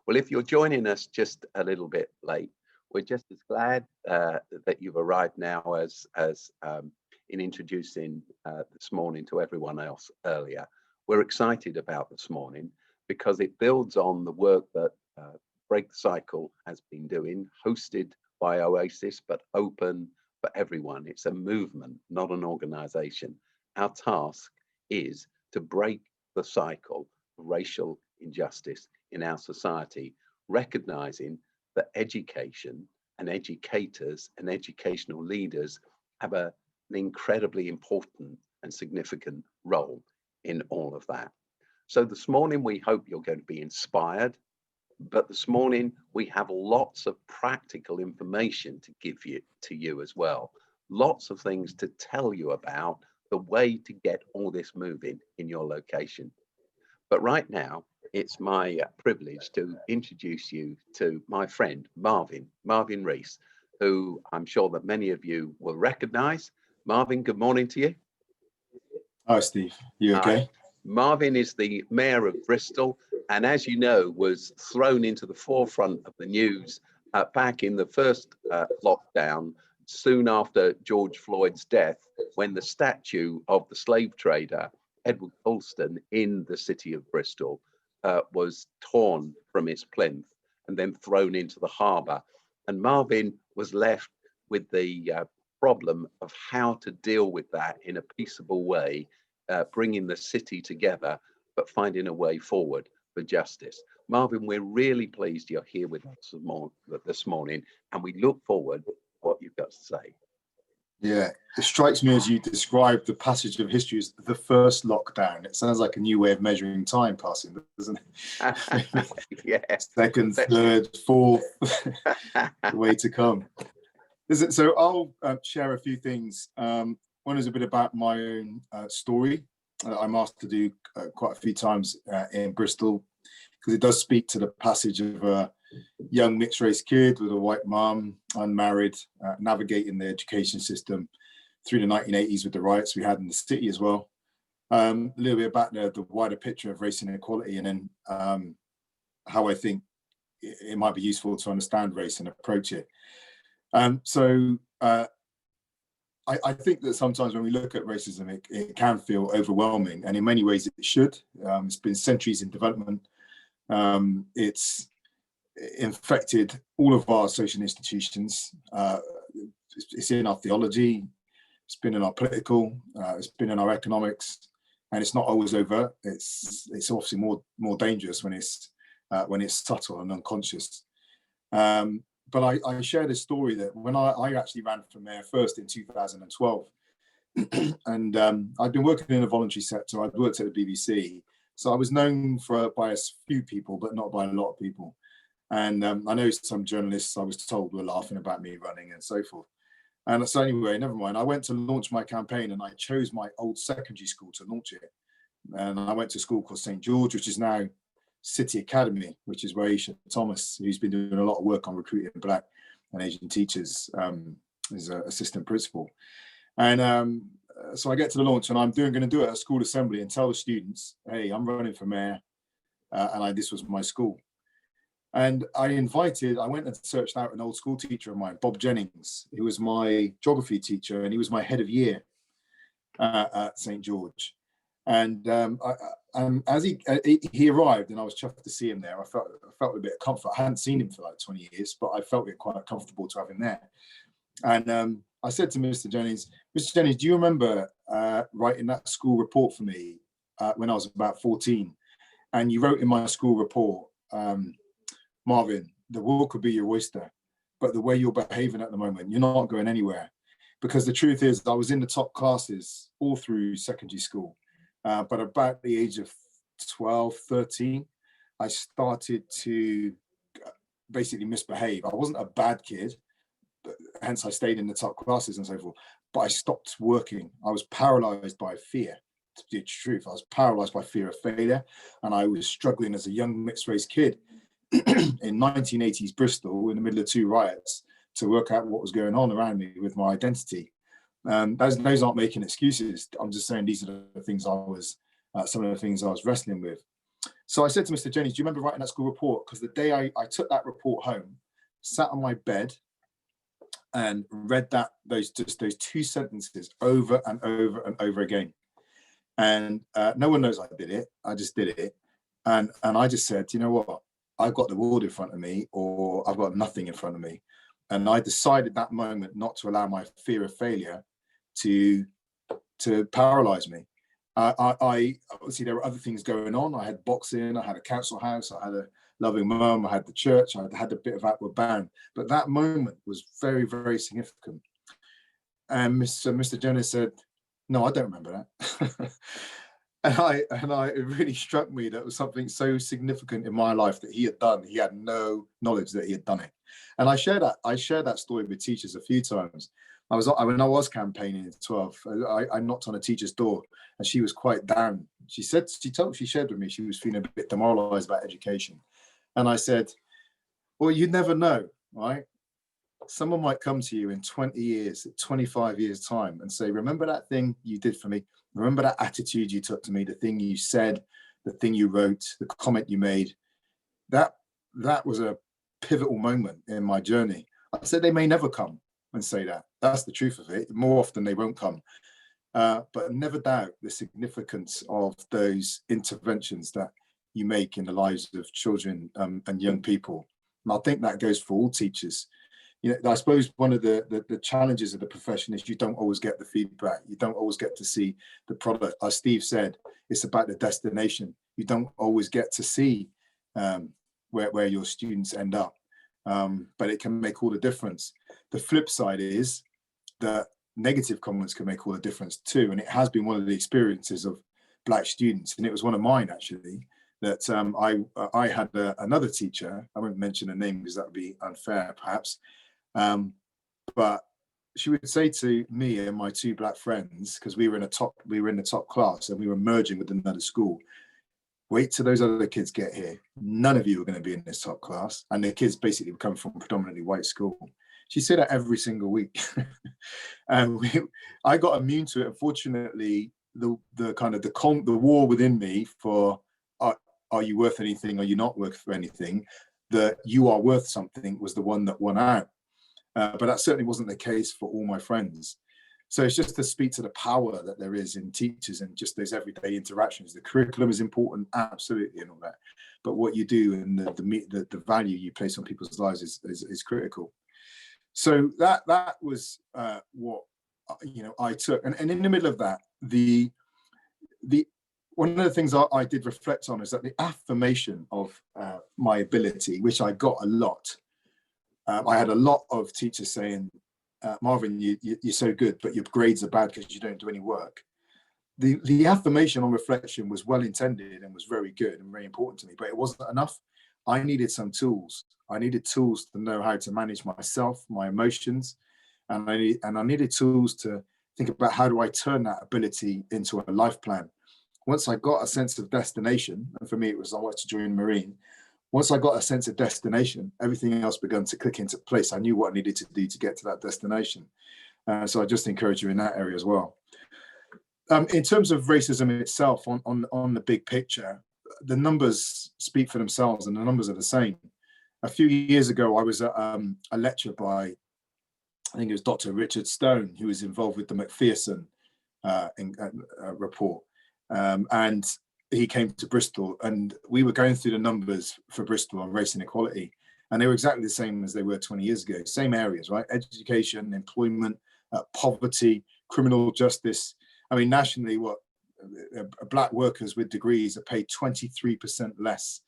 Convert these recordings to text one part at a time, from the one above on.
Well, if you're joining us just a little bit late, we're just as glad that you've arrived now as in introducing this morning to everyone else earlier. We're excited about this morning because it builds on the work that Break the Cycle has been doing, hosted by Oasis, but open for everyone. It's a movement, not an organization. Our task is to break the cycle of racial injustice in our society, recognizing that education and educators and educational leaders have an incredibly important and significant role in all of that. So this morning, we hope you're going to be inspired, but this morning we have lots of practical information to give you as well. Lots of things to tell you about the way to get all this moving in your location. But right now, it's my privilege to introduce you to my friend, Marvin Rees, who I'm sure that many of you will recognize. Marvin, good morning to you. Hi, Steve. You okay? Marvin is the mayor of Bristol, and as you know, was thrown into the forefront of the news back in the first lockdown, soon after George Floyd's death, when the statue of the slave trader, Edward Colston, in the city of Bristol was torn from its plinth and then thrown into the harbour. And Marvin was left with the problem of how to deal with that in a peaceable way, bringing the city together, but finding a way forward for justice. Marvin, we're really pleased you're here with us this morning, and we look forward to what you've got to say. Yeah, it strikes me as you describe the passage of history as the first lockdown. It sounds like a new way of measuring time passing, doesn't it? Yeah. Second, third, fourth, the way to come. So I'll share a few things. One is a bit about my own story. I'm asked to do quite a few times in Bristol, because it does speak to the passage of a young mixed race kid with a white mom, unmarried, navigating the education system through the 1980s with the riots we had in the city as well. A little bit about the wider picture of race inequality, and then how I think it might be useful to understand race and approach it. I think that sometimes when we look at racism, it can feel overwhelming, and in many ways it should. It's been centuries in development. It's infected all of our social institutions. It's in our theology, it's been in our political, it's been in our economics, and it's not always overt. It's obviously more dangerous when it's subtle and unconscious. But I shared a story that when I actually ran for mayor first in 2012, and I'd been working in a voluntary sector. I'd worked at the BBC, so I was known by a few people, but not by a lot of people. And I know some journalists, I was told, were laughing about me running and so forth. And so anyway, never mind. I went to launch my campaign, and I chose my old secondary school to launch it. And I went to a school called St. George, which is now City Academy, which is where Aisha Thomas, who's been doing a lot of work on recruiting Black and Asian teachers, is an assistant principal. And so I get to the launch, and I'm going to do it at a school assembly and tell the students, hey, I'm running for mayor, and this was my school. And I went and searched out an old school teacher of mine, Bob Jennings, who was my geography teacher, and he was my head of year at St. George. And as he arrived, and I was chuffed to see him there, I felt a bit of comfort. I hadn't seen him for like 20 years, but I felt it quite comfortable to have him there. And I said to Mr. Jennings, do you remember writing that school report for me when I was about 14? And you wrote in my school report, Marvin, the world could be your oyster, but the way you're behaving at the moment, you're not going anywhere. Because the truth is, I was in the top classes all through secondary school. But about the age of 12, 13, I started to basically misbehave. I wasn't a bad kid, hence I stayed in the top classes and so forth, but I stopped working. I was paralyzed by fear, to be the truth. I was paralyzed by fear of failure, and I was struggling as a young mixed race kid in 1980s Bristol, in the middle of two riots, to work out what was going on around me with my identity. Those aren't making excuses. I'm just saying these are the things some of the things I was wrestling with. So I said to Mr. Jennings, do you remember writing that school report? Because the day I took that report home, sat on my bed and read those two sentences over and over and over again. And no one knows I did it. I just did it. And I just said, you know what? I've got the world in front of me, or I've got nothing in front of me. And I decided that moment not to allow my fear of failure to paralyze me. I obviously, there were other things going on. I had boxing, I had a council house, I had a loving mum, I had the church, I had a bit of outward bound. But that moment was very, very significant. And Mr. Jonas said, no, I don't remember that. It really struck me that it was something so significant in my life that he had done. He had no knowledge that he had done it. And I share that story with teachers a few times. When I was campaigning in 12, I knocked on a teacher's door and she was quite down. She shared with me she was feeling a bit demoralized about education. And I said, well, you never know, right? Someone might come to you in 20 years, 25 years time and say, remember that thing you did for me? Remember that attitude you took to me, the thing you said, the thing you wrote, the comment you made? That was a pivotal moment in my journey. I said they may never come and say that. That's the truth of it. More often they won't come. But never doubt the significance of those interventions that you make in the lives of children and young people. And I think that goes for all teachers. You know, I suppose one of the challenges of the profession is you don't always get the feedback. You don't always get to see the product. As Steve said, it's about the destination. You don't always get to see where your students end up, but it can make all the difference. The flip side is that negative comments can make all the difference too. And it has been one of the experiences of Black students, and it was one of mine actually, that I had another teacher, I won't mention a name because that would be unfair perhaps, but she would say to me and my two Black friends, because we were in the top class and we were merging with another school, wait till those other kids get here. None of you are going to be in this top class. And the kids basically come from a predominantly white school. She said that every single week. And I got immune to it. Unfortunately, the war within me for are you worth anything? Are you not worth anything? That you are worth something was the one that won out. But that certainly wasn't the case for all my friends. So it's just to speak to the power that there is in teachers and just those everyday interactions. The curriculum is important, absolutely, and all that. But what you do and the value you place on people's lives is critical. So that was what I took. And in the middle of that, the one of the things I did reflect on is that the affirmation of my ability, which I got a lot. I had a lot of teachers saying, Marvin, you're so good, but your grades are bad because you don't do any work. The affirmation on reflection was well intended and was very good and very important to me, but it wasn't enough. I needed some tools. I needed tools to know how to manage myself, my emotions, and I needed tools to think about how do I turn that ability into a life plan. Once I got a sense of destination, and for me it was I wanted to join the Marine. Once I got a sense of destination, everything else began to click into place. I knew what I needed to do to get to that destination. So I just encourage you in that area as well. In terms of racism itself, on the big picture, the numbers speak for themselves and the numbers are the same. A few years ago, I was at a lecture by, I think it was Dr. Richard Stone, who was involved with the McPherson report. And he came to Bristol and we were going through the numbers for Bristol on race inequality. And they were exactly the same as they were 20 years ago. Same areas, right? Education, employment, poverty, criminal justice. I mean, nationally, Black workers with degrees are paid 23% less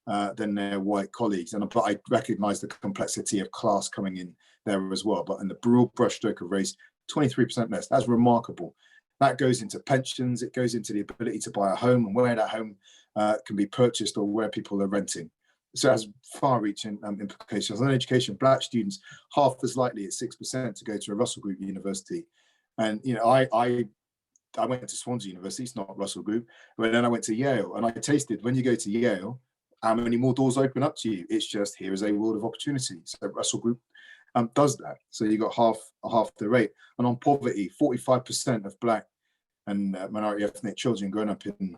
than their white colleagues. But I recognize the complexity of class coming in there as well. But in the broad brushstroke of race, 23% less. That's remarkable. That goes into pensions. It goes into the ability to buy a home and where that home can be purchased or where people are renting. So it has far-reaching implications. On education, Black students half as likely at 6% to go to a Russell Group university. And I went to Swansea University, it's not Russell Group, but then I went to Yale and I tasted when you go to Yale, how many more doors open up to you? It's just here is a world of opportunity. So Russell Group does that. So you got half the rate. And on poverty, 45% of Black and minority ethnic children growing up in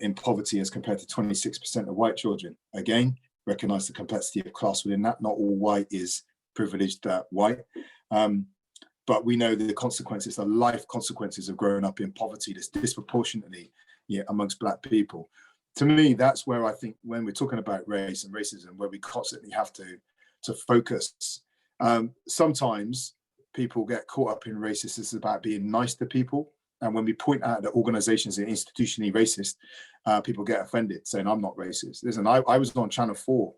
in poverty as compared to 26% of white children. Again, recognize the complexity of class within that. Not all white is privileged white. But we know the consequences, the life consequences of growing up in poverty that's disproportionately amongst Black people. To me, that's where I think when we're talking about race and racism, where we constantly have to focus. Sometimes people get caught up in racism. It's about being nice to people. And when we point out that organizations are institutionally racist, people get offended, saying, I'm not racist. Listen, I was on Channel 4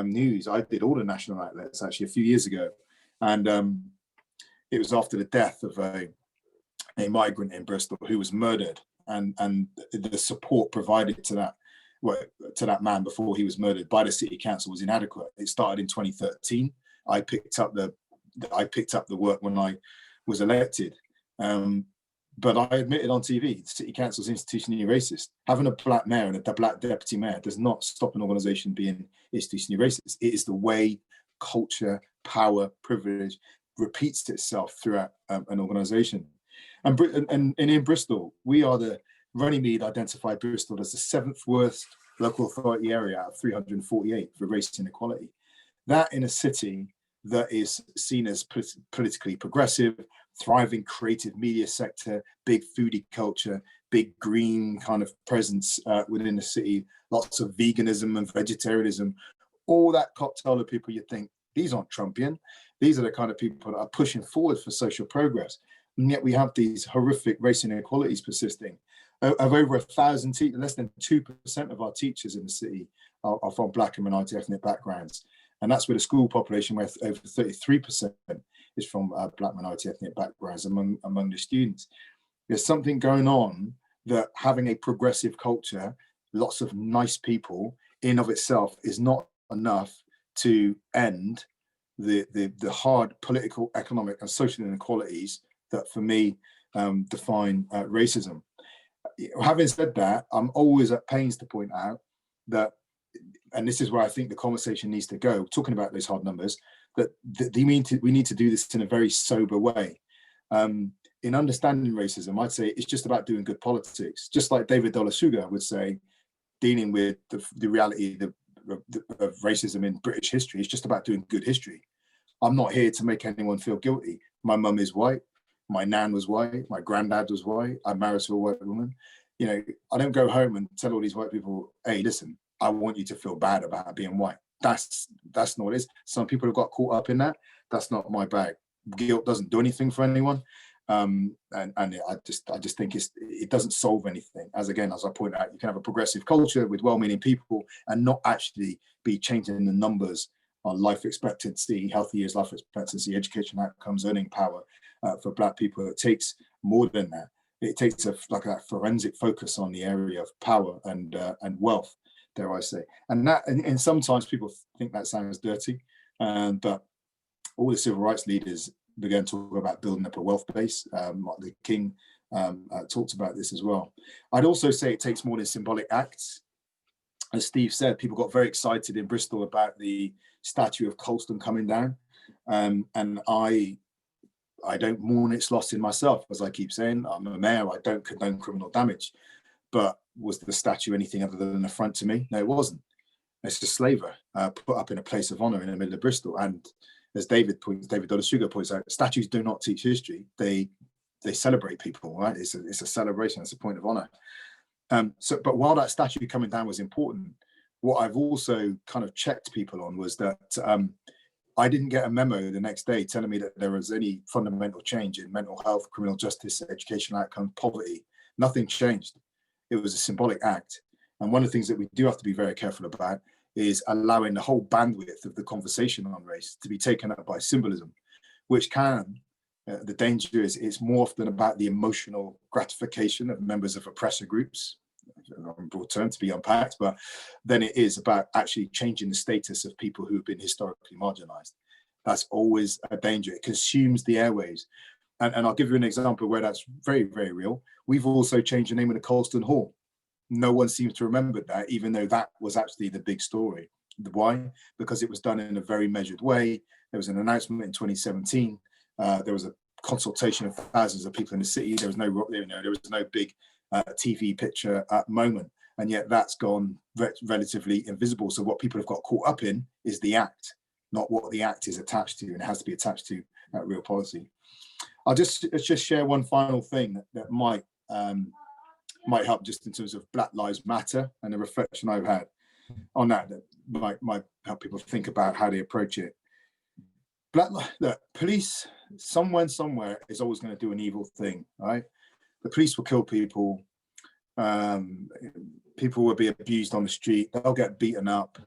News. I did all the national outlets actually a few years ago. And it was after the death of a migrant in Bristol who was murdered, and the support provided to that man before he was murdered by the city council was inadequate. It started in 2013. I picked up the work when I was elected, but I admitted on TV, the city council is institutionally racist. Having a Black mayor and a Black deputy mayor does not stop an organisation being institutionally racist. It is the way culture, power, privilege repeats itself throughout an organisation. And in Bristol, we are Runnymede identified Bristol as the 7th worst local authority area out of 348 for race inequality. That in a city that is seen as politically progressive, thriving creative media sector, big foodie culture, big green kind of presence within the city, lots of veganism and vegetarianism, all that cocktail of people you think, these aren't Trumpian. These are the kind of people that are pushing forward for social progress. And yet we have these horrific race inequalities persisting. Of over 1,000 teachers, less than 2% of our teachers in the city are from Black and minority ethnic backgrounds. And that's with a school population where over 33% is from Black minority ethnic backgrounds among the students. There's something going on that having a progressive culture, lots of nice people in of itself is not enough to end the hard political, economic and social inequalities that for me define racism. Having said that, I'm always at pains to point out that, and this is where I think the conversation needs to go, talking about those hard numbers, that we need to do this in a very sober way. In understanding racism, I'd say it's just about doing good politics. Just like David Olusoga would say, dealing with the reality of racism in British history, it's just about doing good history. I'm not here to make anyone feel guilty. My mum is white. My nan was white. My granddad was white. I'm married to a white woman. You know, I don't go home and tell all these white people, hey, listen, I want you to feel bad about being white. That's not what it is. Some people have got caught up in that. That's not my bag. Guilt doesn't do anything for anyone. And I just think it doesn't solve anything. As I point out, you can have a progressive culture with well-meaning people and not actually be changing the numbers on life expectancy, healthy years, life expectancy, education outcomes, earning power for Black people. It takes more than that. It takes a forensic focus on the area of power and wealth, dare I say. And sometimes people think that sounds dirty, but all the civil rights leaders began to talk about building up a wealth base. Martin Luther King talked about this as well. I'd also say it takes more than symbolic acts. As Steve said, people got very excited in Bristol about the statue of Colston coming down. And I don't mourn its loss in myself, as I keep saying. I'm a mayor, I don't condone criminal damage. But was the statue anything other than an affront to me? No, it wasn't. It's a slaver put up in a place of honor in the middle of Bristol. And as David Olusoga points out, statues do not teach history. They celebrate people, right? It's a celebration, it's a point of honor. But while that statue coming down was important, what I've also kind of checked people on was that I didn't get a memo the next day telling me that there was any fundamental change in mental health, criminal justice, educational outcomes, poverty. Nothing changed. It was a symbolic act. And one of the things that we do have to be very careful about is allowing the whole bandwidth of the conversation on race to be taken up by symbolism, which the danger is it's more often about the emotional gratification of members of oppressor groups, in broad term to be unpacked, but then it is about actually changing the status of people who have been historically marginalized. That's always a danger. It consumes the airwaves. And I'll give you an example where that's very, very real. We've also changed the name of the Colston Hall. No one seems to remember that, even though that was actually the big story. Why? Because it was done in a very measured way. There was an announcement in 2017. There was a consultation of thousands of people in the city. There was no big TV picture moment, and yet that's gone relatively invisible. So what people have got caught up in is the act, not what the act is attached to, and it has to be attached to real policy. I'll just share one final thing that might help, just in terms of Black Lives Matter and the reflection I've had on that might help people think about how they approach it. The police, someone somewhere is always going to do an evil thing, right? The police will kill people. People will be abused on the street. They'll get beaten up.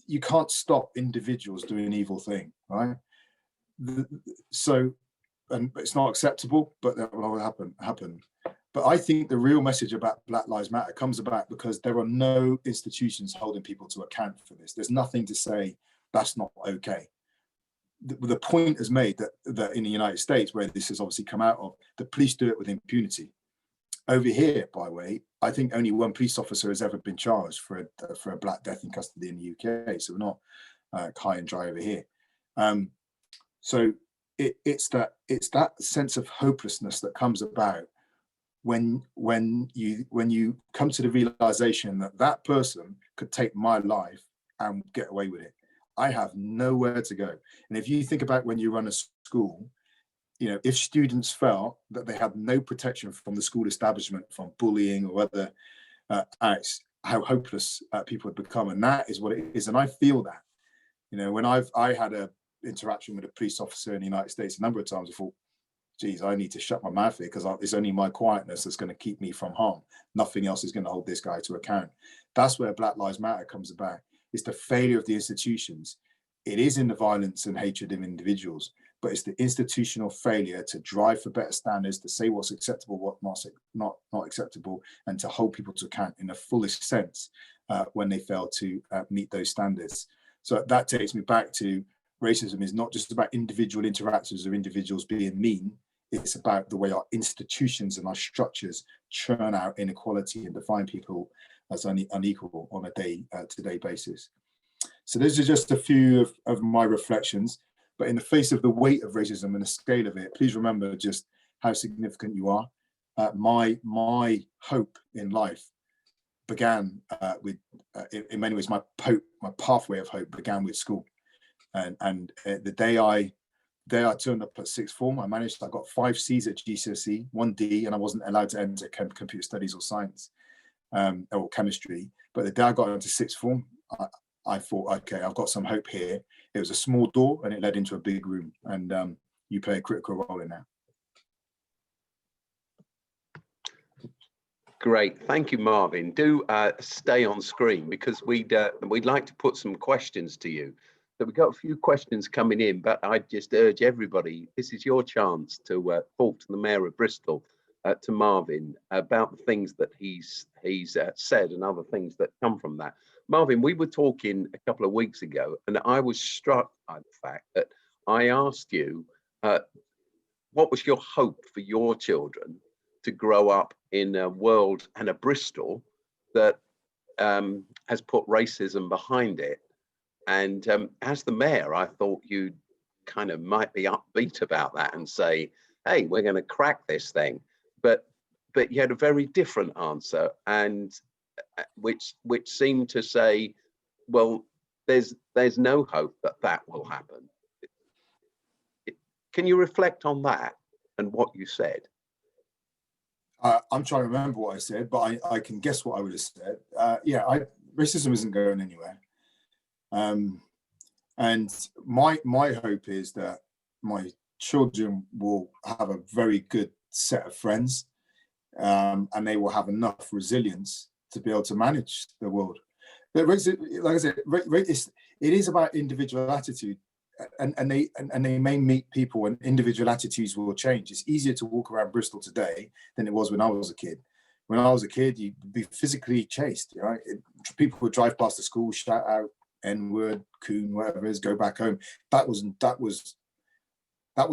You can't stop individuals doing an evil thing, right? So, and it's not acceptable, but that will happen. But I think the real message about Black Lives Matter comes about because there are no institutions holding people to account for this. There's nothing to say that's not okay. The point is made that in the United States, where this has obviously come out of, the police do it with impunity. Over here, by the way, I think only one police officer has ever been charged for a black death in custody in the UK. So we're not high and dry over here. So it's that sense of hopelessness that comes about when you come to the realization that that person could take my life and get away with it. I have nowhere to go. And if you think about when you run a school, you know, if students felt that they had no protection from the school establishment, from bullying or other acts, how hopeless people would become. And that is what it is. And I feel that, you know, when I had a interaction with a police officer in the United States a number of times, I thought, geez, I need to shut my mouth here, because it's only my quietness that's going to keep me from harm. Nothing else is going to hold this guy to account. That's where Black Lives Matter comes about. It's the failure of the institutions. It is in the violence and hatred of individuals, but it's the institutional failure to drive for better standards, to say what's acceptable, what's not acceptable, and to hold people to account in the fullest sense when they fail to meet those standards. So that takes me back to racism is not just about individual interactions or individuals being mean. It's about the way our institutions and our structures churn out inequality and define people as unequal on a day-to-day basis. So those are just a few of my reflections. But in the face of the weight of racism and the scale of it, please remember just how significant you are. My hope in life began with, in many ways, my pathway of hope began with school. And the day I turned up at sixth form, I got 5 C's at GCSE, 1 D, and I wasn't allowed to enter computer studies or science or chemistry. But the day I got into sixth form, I thought, okay, I've got some hope here. It was a small door and it led into a big room, and you play a critical role in that. Great, thank you, Marvin. Do stay on screen, because we'd like to put some questions to you. So we've got a few questions coming in, but I just urge everybody, this is your chance to talk to the Mayor of Bristol, to Marvin, about the things that he's said and other things that come from that. Marvin, we were talking a couple of weeks ago, and I was struck by the fact that I asked you, what was your hope for your children to grow up in a world and a Bristol that has put racism behind it? And as the mayor, I thought you kind of might be upbeat about that and say, hey, we're going to crack this thing. But you had a very different answer, and which seemed to say, well, there's no hope that will happen. Can you reflect on that and what you said? I'm trying to remember what I said, but I can guess what I would have said. Racism isn't going anywhere. And my hope is that my children will have a very good set of friends, and they will have enough resilience to be able to manage the world. But like I said, it is about individual attitude, and they may meet people and individual attitudes will change. It's easier to walk around Bristol today than it was when I was a kid. When I was a kid, you'd be physically chased. Right? People would drive past the school, shout out N-word, coon, whatever it is, go back home. That was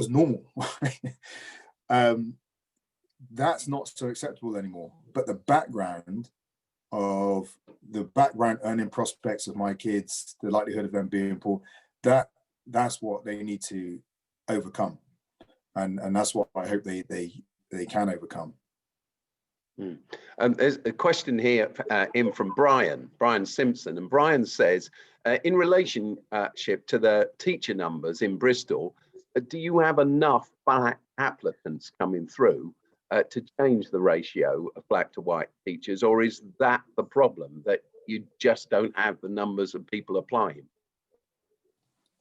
normal. That's not so acceptable anymore. But the background earning prospects of my kids, the likelihood of them being poor, that's what they need to overcome, and that's what I hope they can overcome. Mm. There's a question here in from Brian Simpson, and Brian says, in relationship to the teacher numbers in Bristol, do you have enough black applicants coming through to change the ratio of black to white teachers, or is that the problem, that you just don't have the numbers of people applying?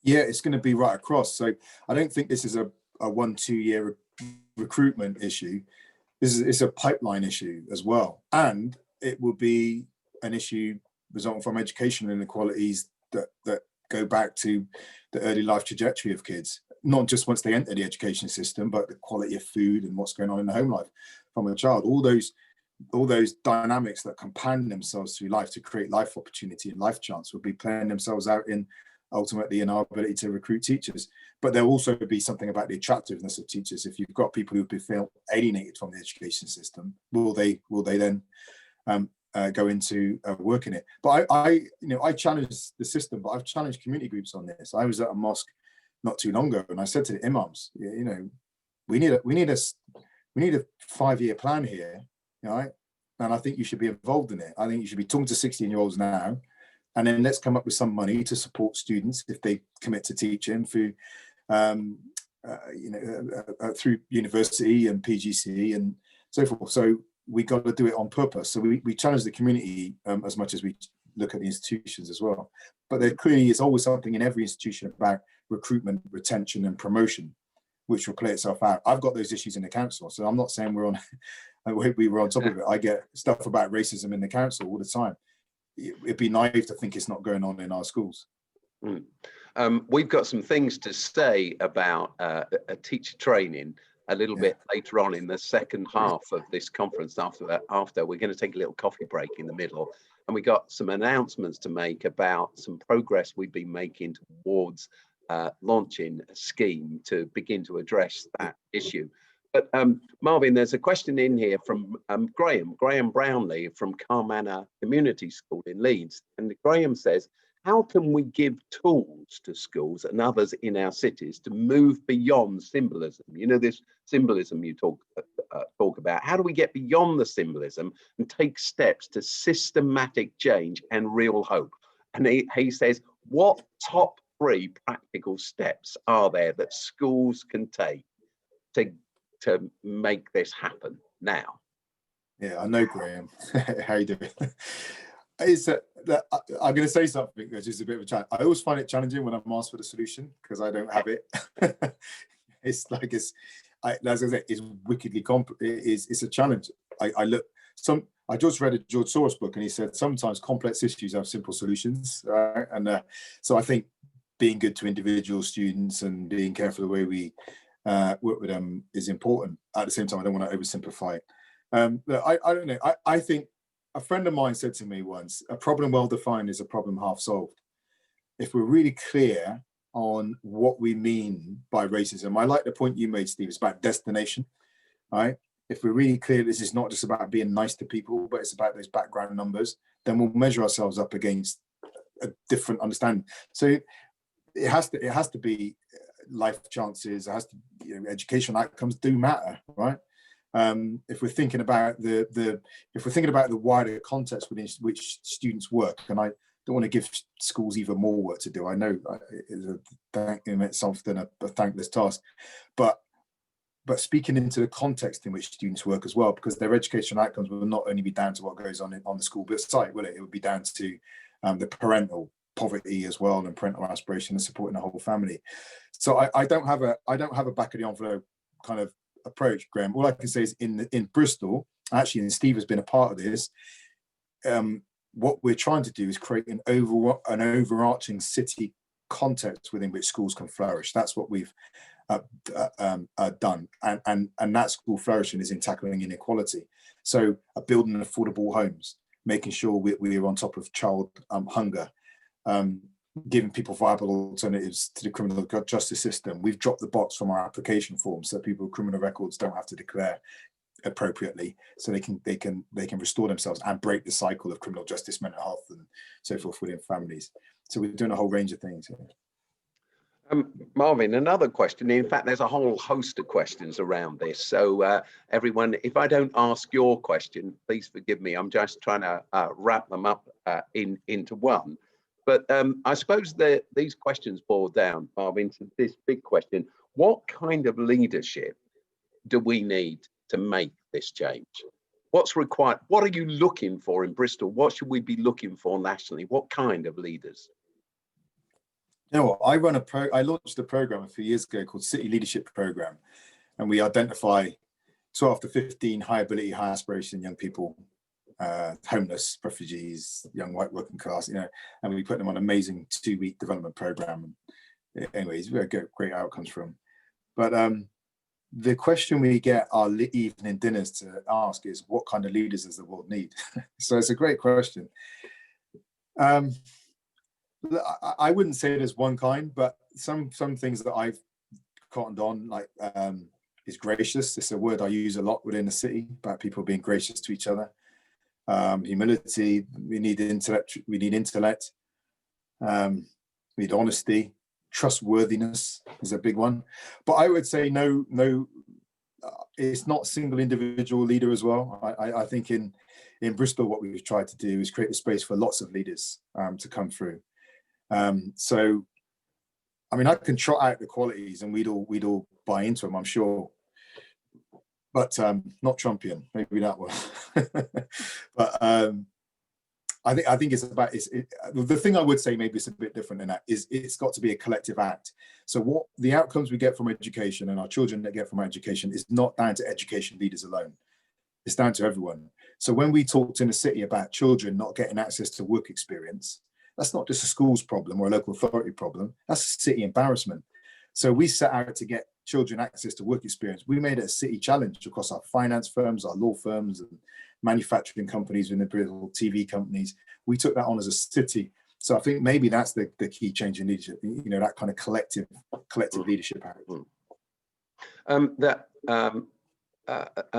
Yeah, it's going to be right across. So I don't think this is a 1-2 year recruitment issue. It's a pipeline issue as well, and it will be an issue resulting from educational inequalities that go back to the early life trajectory of kids, not just once they enter the education system, but the quality of food and what's going on in the home life from a child. All those dynamics that compound themselves through life to create life opportunity and life chance will be playing themselves out ultimately in our ability to recruit teachers. But there'll also be something about the attractiveness of teachers. If you've got people who've been felt alienated from the education system, will they then go into work in it? But I challenge the system, but I've challenged community groups on this. I was at a mosque not too long ago, and I said to the imams, we need a 5-year plan here, right? And I think you should be involved in it. I think you should be talking to 16-year-olds now, and then let's come up with some money to support students if they commit to teaching through through university and PGCE and so forth. So we got to do it on purpose. So we challenge the community as much as we look at the institutions as well. But there clearly is always something in every institution about recruitment, retention, and promotion, which will play itself out. I've got those issues in the council, so I'm not saying we were on top of it. I get stuff about racism in the council all the time. It'd be naive to think it's not going on in our schools. Mm. We've got some things to say about a teacher training a little bit later on in the second half of this conference. After we're going to take a little coffee break in the middle, and we got some announcements to make about some progress we've been making towards launching a scheme to begin to address that issue. But Marvin, there's a question in here from Graham Brownlee from Carmanor Community School in Leeds, and Graham says, how can we give tools to schools and others in our cities to move beyond symbolism? This symbolism you talk about. How do we get beyond the symbolism and take steps to systematic change and real hope? And he says, what top 3 practical steps are there that schools can take to make this happen now? Yeah, I know, Graham. How you doing? I'm going to say something which is a bit of a challenge. I always find it challenging when I'm asked for the solution because I don't have it. It's wickedly complex. It's a challenge. I just read a George Soros book, and he said sometimes complex issues have simple solutions, right? And so I think being good to individual students and being careful the way we work with them is important. At the same time, I don't want to oversimplify it. I don't know. I think a friend of mine said to me once, a problem well defined is a problem half solved. If we're really clear on what we mean by racism, I like the point you made, Steve, it's about destination, right? If we're really clear this is not just about being nice to people, but it's about those background numbers, then we'll measure ourselves up against a different understanding. So it has to be life chances, it has to, educational outcomes do matter, right? If we're thinking about the wider context within which students work, and I don't want to give schools even more work to do. I know it's something a thankless task, but speaking into the context in which students work as well, because their educational outcomes will not only be down to what goes on the school site, will it? It would be down to the parental poverty as well, and parental aspiration and supporting the whole family. So I don't have a back of the envelope kind of approach, Graham. All I can say is in Bristol, actually, and Steve has been a part of this, what we're trying to do is create an overarching city context within which schools can flourish. That's what we've done, and that school flourishing is in tackling inequality. So building affordable homes, making sure we're on top of child hunger, giving people viable alternatives to the criminal justice system. We've dropped the box from our application forms so people with criminal records don't have to declare appropriately, so they can restore themselves and break the cycle of criminal justice, mental health, and so forth within families. So we're doing a whole range of things here. Marvin, another question. In fact, there's a whole host of questions around this. So everyone, if I don't ask your question, please forgive me. I'm just trying to wrap them up into one. But I suppose that these questions boil down, Marvin, to this big question. What kind of leadership do we need to make this change? What's required? What are you looking for in Bristol? What should we be looking for nationally? What kind of leaders? You know what? I launched a program a few years ago called City Leadership Program, and we identify 12 to 15 high ability, high aspiration young people, homeless, refugees, young white working class, and we put them on an amazing 2-week development program. And anyways, we get great outcomes from. But the question we get our evening dinners to ask is, what kind of leaders does the world need? So it's a great question. I wouldn't say there's one kind, but some things that I've cottoned on, like is gracious. It's a word I use a lot within the city about people being gracious to each other. Humility. We need intellect. We need honesty. Trustworthiness is a big one. But I would say no. It's not single individual leader as well. I think in Bristol, what we've tried to do is create a space for lots of leaders to come through. So, I mean, I can trot out the qualities and we'd all buy into them, I'm sure, but not Trumpian, maybe that one. But I think it's about the thing I would say maybe it's a bit different than that is it's got to be a collective act. So what the outcomes we get from education and our children that get from education is not down to education leaders alone. It's down to everyone. So when we talked in the city about children not getting access to work experience, that's not just a school's problem or a local authority problem. That's a city embarrassment. So we set out to get children access to work experience. We made it a city challenge across our finance firms, our law firms, and manufacturing companies, and the TV companies. We took that on as a city. So I think maybe that's the key change in leadership. That kind of collective leadership.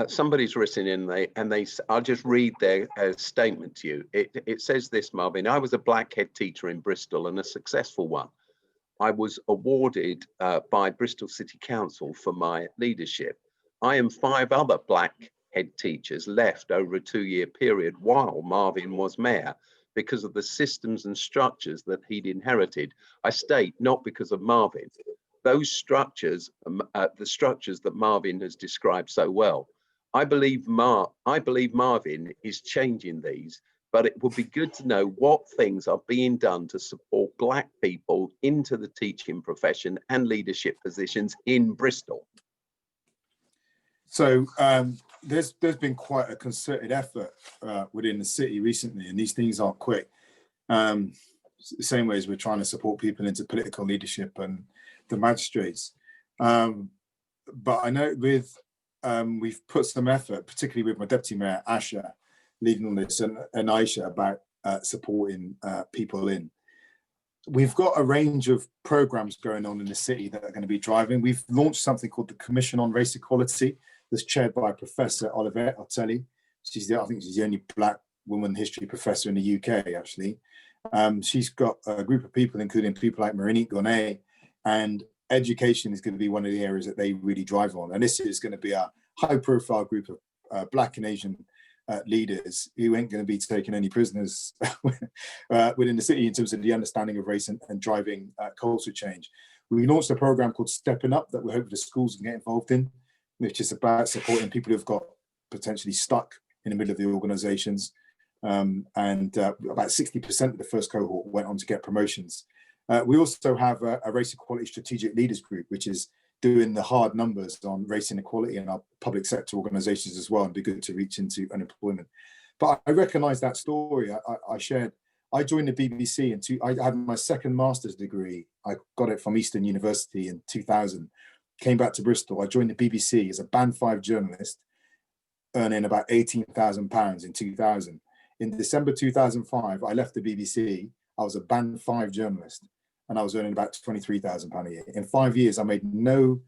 Somebody's written in, I'll just read their statement to you. It says this, Marvin: I was a black head teacher in Bristol and a successful one. I was awarded by Bristol City Council for my leadership. I and 5 other black head teachers left over a 2-year period while Marvin was mayor because of the systems and structures that he'd inherited. I state not because of Marvin. Those structures, the structures that Marvin has described so well. I believe Marvin is changing these, but it would be good to know what things are being done to support black people into the teaching profession and leadership positions in Bristol. So there's been quite a concerted effort within the city recently, and these things aren't quick. The same way as we're trying to support people into political leadership and the magistrates. But I know we've put some effort, particularly with my deputy mayor, Asha, leading on this, and Aisha, about supporting people in. We've got a range of programs going on in the city that are going to be driving. We've launched something called the Commission on Race Equality, that's chaired by Professor Olivette Otelli. I think she's the only black woman history professor in the UK, actually. She's got a group of people, including people like Marinique Gonet, and education is going to be one of the areas that they really drive on. And this is going to be a high-profile group of black and Asian leaders who ain't going to be taking any prisoners within the city in terms of the understanding of race and driving culture change. We launched a program called Stepping Up that we hope the schools can get involved in, which is about supporting people who've got potentially stuck in the middle of the organizations. And about 60% of the first cohort went on to get promotions. We also have a race equality strategic leaders group, which is doing the hard numbers on race inequality in our public sector organizations as well, and be good to reach into unemployment. But I recognize that story I shared. I joined the BBC I had my second master's degree. I got it from Eastern University in 2000, came back to Bristol. I joined the BBC as a band 5 journalist, earning about £18,000 in 2000. In December 2005, I left the BBC. I was a band 5 journalist, and I was earning about £23,000 a year. In 5 years, I made no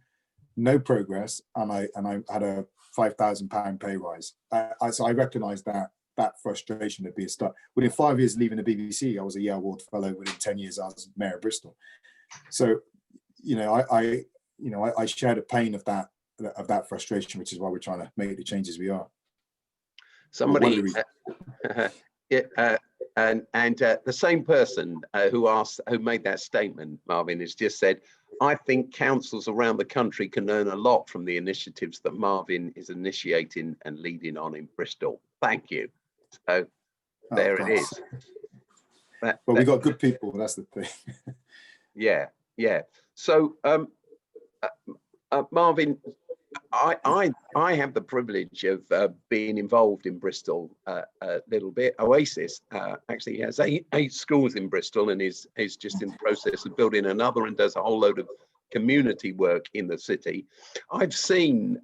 progress, and I had a £5,000 pay rise. So I recognised that frustration would be a start. Within 5 years leaving the BBC, I was a Yale Award Fellow. Within 10 years, I was Mayor of Bristol. So, I share the pain of that frustration, which is why we're trying to make the changes we are. Somebody, the same person who made that statement, Marvin, has just said, I think councils around the country can learn a lot from the initiatives that Marvin is initiating and leading on in Bristol. Thank you. So there it is. We got good people. That's the thing. Yeah. So, Marvin, I have the privilege of being involved in Bristol a little bit. Oasis actually has eight schools in Bristol and is just in the process of building another and does a whole load of community work in the city. I've seen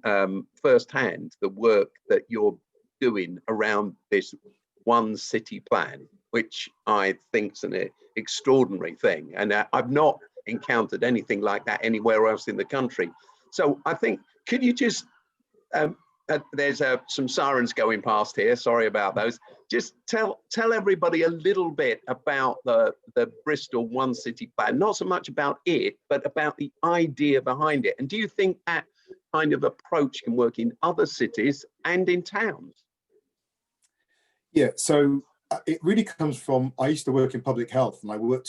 firsthand the work that you're doing around this one city plan, which I think is an extraordinary thing. And I've not encountered anything like that anywhere else in the country. So I think, could you just, there's some sirens going past here, sorry about those. Just tell everybody a little bit about the Bristol One City Plan, not so much about it, but about the idea behind it. And do you think that kind of approach can work in other cities and in towns? Yeah, so it really comes from, I used to work in public health, and I was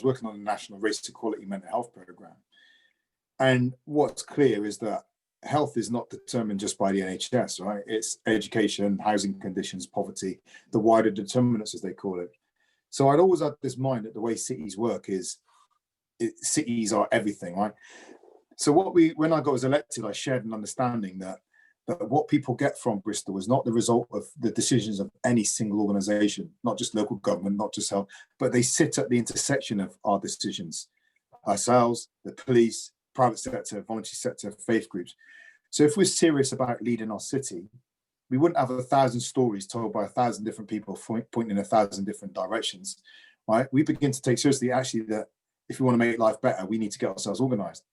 working on a national race equality mental health program. And what's clear is that health is not determined just by the NHS, right? It's education, housing conditions, poverty, the wider determinants, as they call it. So I'd always had this mind that the way cities work is, cities are everything, right? So when I got elected, I shared an understanding that what people get from Bristol is not the result of the decisions of any single organisation, not just local government, not just health, but they sit at the intersection of our decisions, ourselves, the police, private sector, voluntary sector, faith groups. So if we're serious about leading our city, we wouldn't have 1,000 stories told by 1,000 different people pointing in 1,000 different directions, right? We begin to take seriously actually that if we want to make life better, we need to get ourselves organised.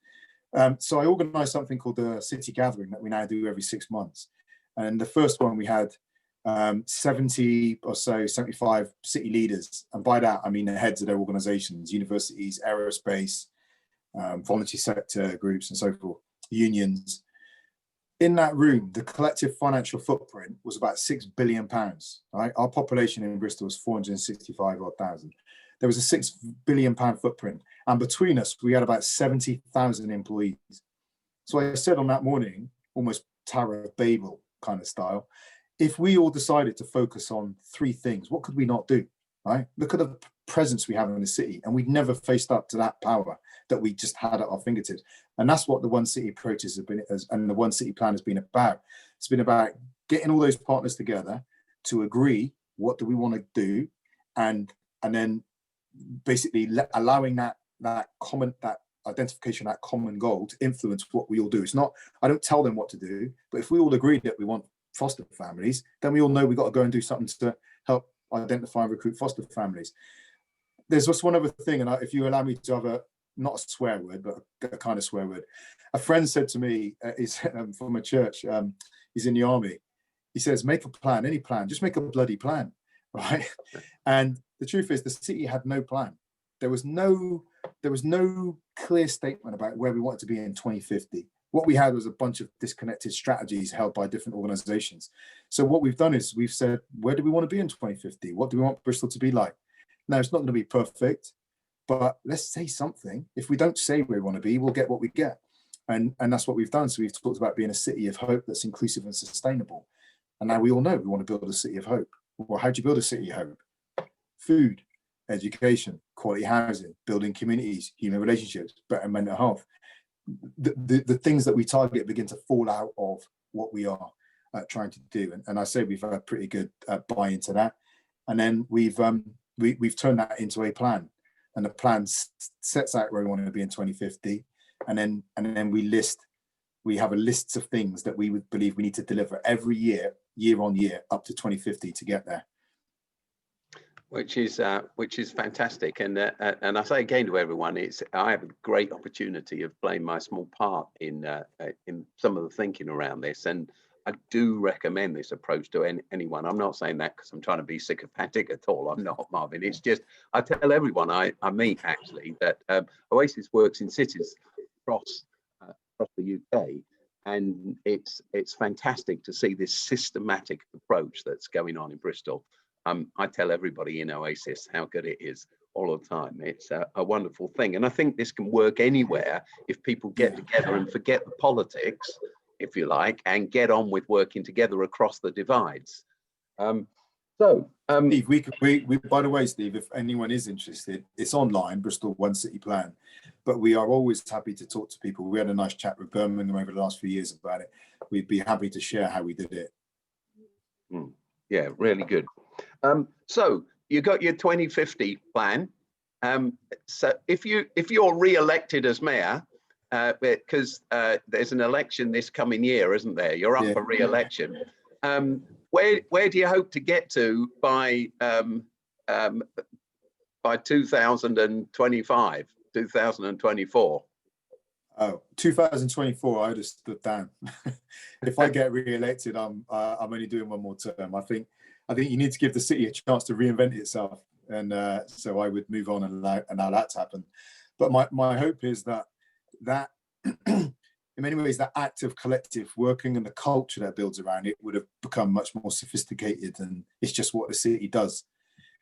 So I organised something called the City Gathering that we now do every 6 months. And the first one we had 70 or so, 75 city leaders. And by that, I mean the heads of their organisations, universities, aerospace, voluntary sector groups and so forth, unions. In that room, the collective financial footprint was about £6 billion, right? Our population in Bristol was 465,000. There was a £6 billion footprint. And between us, we had about 70,000 employees. So I said on that morning, almost Tower of Babel kind of style, if we all decided to focus on 3 things, what could we not do, right? Look at the presence we have in the city, and we'd never faced up to that power that we just had at our fingertips. And that's what the One City approach has been, and the One City plan has been about. It's been about getting all those partners together to agree what do we want to do, and then basically allowing that identification, that common goal to influence what we all do. It's not, I don't tell them what to do, but if we all agree that we want foster families, then we all know we've got to go and do something to help identify and recruit foster families. There's just one other thing, and if you allow me to have not a swear word, but a kind of swear word. A friend said to me, he's from a church, he's in the army. He says, make a plan, any plan, just make a bloody plan, right? And the truth is the city had no plan. There was no clear statement about where we wanted to be in 2050. What we had was a bunch of disconnected strategies held by different organizations. So what we've done is we've said, where do we want to be in 2050? What do we want Bristol to be like? Now, it's not going to be perfect, but let's say something. If we don't say where we want to be, we'll get what we get. And that's what we've done. So we've talked about being a city of hope that's inclusive and sustainable. And now we all know we want to build a city of hope. Well, how do you build a city of hope? Food, education, quality housing, building communities, human relationships, better mental health. The things that we target begin to fall out of what we are trying to do. And I say we've had a pretty good buy into that. And then we've turned that into a plan. And the plan sets out where we want to be in 2050. And then we have a list of things that we would believe we need to deliver every year on year, up to 2050 to get there. Which is fantastic, and I say again to everyone, I have a great opportunity of playing my small part in some of the thinking around this, and I do recommend this approach to anyone. I'm not saying that because I'm trying to be sycophantic at all. I'm not, Marvin. It's just I tell everyone I meet actually that Oasis works in cities across the UK, and it's fantastic to see this systematic approach that's going on in Bristol. I tell everybody in Oasis how good it is all the time. It's a wonderful thing, and I think this can work anywhere if people get together and forget the politics, if you like, and get on with working together across the divides. Steve, we by the way, Steve, if anyone is interested, it's online, Bristol One City Plan, but we are always happy to talk to people. We had a nice chat with Birmingham over the last few years about it. We'd be happy to share how we did it. Yeah, really good. So you got your 2050 plan. So if you're re-elected as mayor, because there's an election this coming year, isn't there? You're up for re-election. Where do you hope to get to by 2025, 2024? Oh, 2024, I'd have stood down. If I get re-elected, I'm only doing one more term. I think you need to give the city a chance to reinvent itself, and so I would move on and allow that to happen. But my hope is that in many ways, that act of collective working and the culture that builds around it would have become much more sophisticated, and it's just what the city does.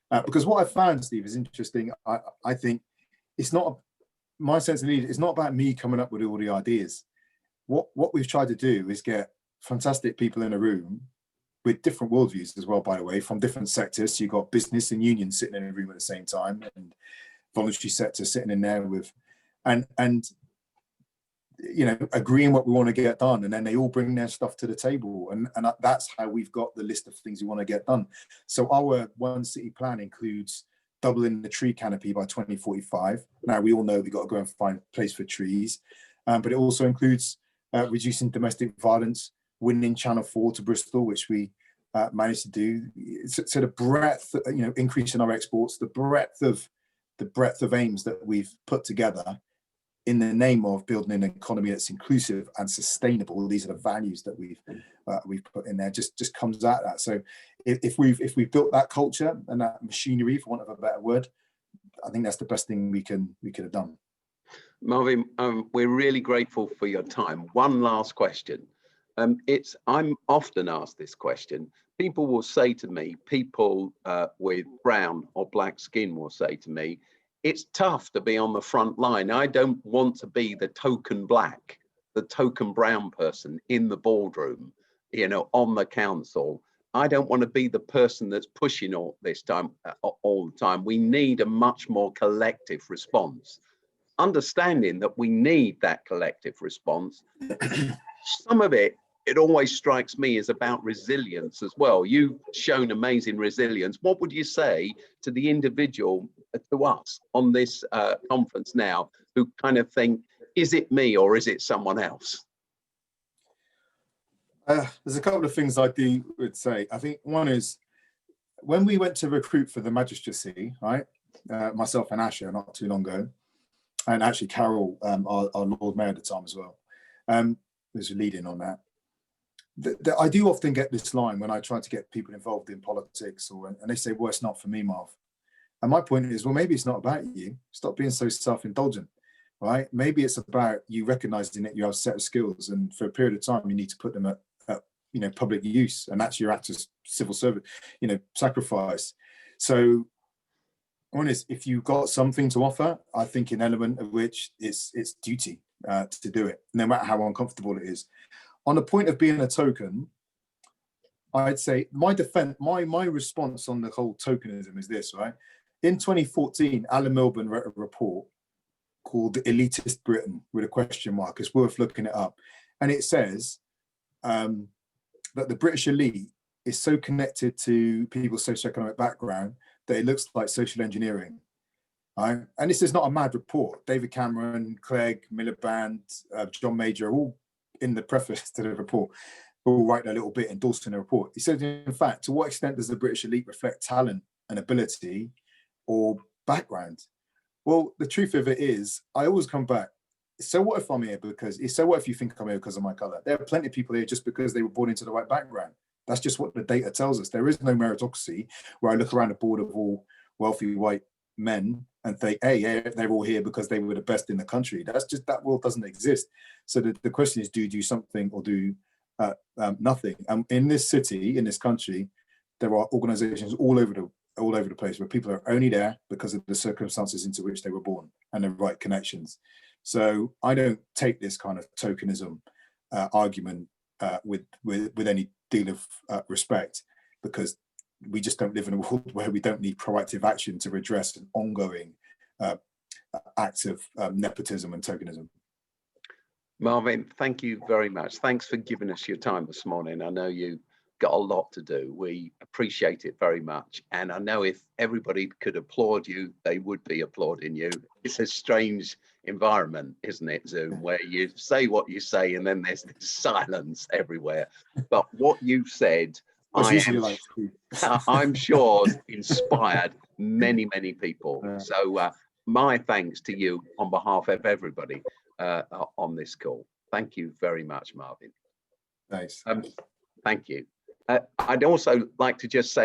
Because what I found, Steve, is interesting. I think it's not my sense of leadership. It's not about me coming up with all the ideas. What we've tried to do is get fantastic people in a room with different worldviews as well, by the way, from different sectors. So you've got business and unions sitting in a room at the same time, and voluntary sector sitting in there with, and you know, agreeing what we want to get done, and then they all bring their stuff to the table, and that's how we've got the list of things we want to get done. So our One City Plan includes doubling the tree canopy by 2045. Now we all know we've got to go and find a place for trees, but it also includes reducing domestic violence, winning Channel 4 to Bristol, which we managed to do. So the breadth, you know, increasing our exports, the breadth of aims that we've put together in the name of building an economy that's inclusive and sustainable. These are the values that we've put in there. Just comes out of that. So if we've built that culture and that machinery, for want of a better word, I think that's the best thing we could have done. Marvin, we're really grateful for your time. One last question. I'm often asked this question. People will say to me, people with brown or black skin will say to me, it's tough to be on the front line. I don't want to be the token black, the token brown person in the boardroom, you know, on the council. I don't want to be the person that's pushing all the time. We need a much more collective response. Understanding that we need that collective response. Some of it always strikes me as about resilience as well. You've shown amazing resilience. What would you say to the individual, to us on this conference now, who kind of think, is it me or is it someone else? There's a couple of things I would say. I think one is, when we went to recruit for the magistracy, right, myself and Asher not too long ago, and actually Carol, our Lord Mayor at the time as well, was leading on that. I do often get this line when I try to get people involved in politics, and they say, well, it's not for me, Marv. And my point is, well, maybe it's not about you. Stop being so self-indulgent, right? Maybe it's about you recognizing that you have a set of skills, and for a period of time, you need to put them at you know, public use, and that's your act as civil servant, you know, sacrifice. So one is, if you've got something to offer, I think an element of which it's duty to do it, no matter how uncomfortable it is. On the point of being a token, I'd say my response on the whole tokenism is this, right? In 2014, Alan Milburn wrote a report called The Elitist Britain with a question mark. It's worth looking it up. And it says that the British elite is so connected to people's socioeconomic background that it looks like social engineering. Right? And this is not a mad report. David Cameron, Clegg, Miliband, John Major are all in the preface to the report, all write a little bit endorsing the report. He said, in fact, to what extent does the British elite reflect talent and ability or background? Well, the truth of it is, I always come back, so what if I'm here because so what if you think I'm here because of my color? There are plenty of people here just because they were born into the right background. That's just what the data tells us. There is no meritocracy where I look around a board of all wealthy white men and think, hey, they're all here because they were the best in the country. That's just, that world doesn't exist. So the question is, do you do something or do nothing? In this city, in this country, there are organizations all over the place where people are only there because of the circumstances into which they were born and the right connections. So I don't take this kind of tokenism argument with any deal of respect, because we just don't live in a world where we don't need proactive action to redress an ongoing acts of nepotism and tokenism. Marvin, thank you very much. Thanks for giving us your time this morning. I know you got a lot to do. We appreciate it very much. And I know if everybody could applaud you, they would be applauding you. It's a strange environment, isn't it, Zoom, where you say what you say and then there's this silence everywhere. But what you've said, I'm sure inspired many, many people. So my thanks to you on behalf of everybody on this call. Thank you very much, Marvin. Nice. Thank you. I'd also like to just say